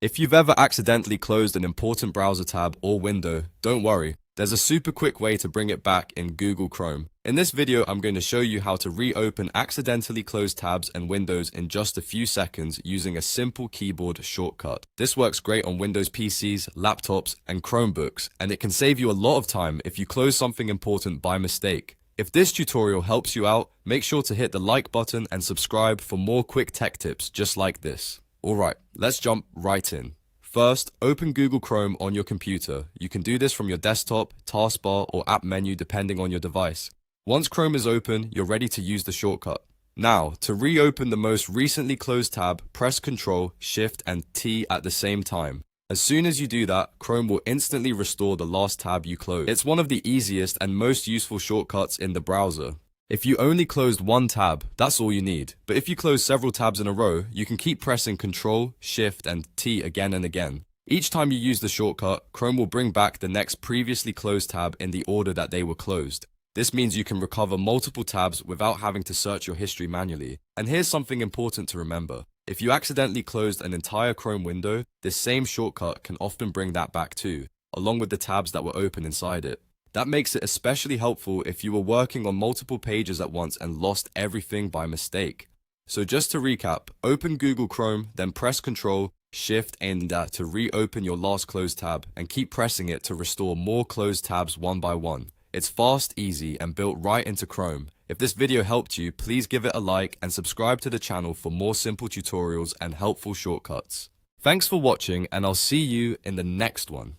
If you've ever accidentally closed an important browser tab or window, don't worry. There's a super quick way to bring it back in Google Chrome. In this video, I'm going to show you how to reopen accidentally closed tabs and windows in just a few seconds using a simple keyboard shortcut. This works great on Windows PCs, laptops, and Chromebooks, and it can save you a lot of time if you close something important by mistake. If this tutorial helps you out, make sure to hit the like button and subscribe for more quick tech tips just like this. Alright, let's jump right in. First, open Google Chrome on your computer. You can do this from your desktop, taskbar, or app menu depending on your device. Once Chrome is open, you're ready to use the shortcut. Now, to reopen the most recently closed tab, press Ctrl Shift and T at the same time. As soon as you do that, Chrome will instantly restore the last tab you closed. It's one of the easiest and most useful shortcuts in the browser. If you only closed one tab, that's all you need. But if you close several tabs in a row, you can keep pressing Ctrl, Shift, and T again and again. Each time you use the shortcut, Chrome will bring back the next previously closed tab in the order that they were closed. This means you can recover multiple tabs without having to search your history manually. And here's something important to remember. If you accidentally closed an entire Chrome window, this same shortcut can often bring that back too, along with the tabs that were open inside it. That makes it especially helpful if you were working on multiple pages at once and lost everything by mistake. So just to recap, open Google Chrome, then press Ctrl, Shift, and to reopen your last closed tab, and keep pressing it to restore more closed tabs one by one. It's fast, easy, and built right into Chrome. If this video helped you, please give it a like and subscribe to the channel for more simple tutorials and helpful shortcuts. Thanks for watching, and I'll see you in the next one.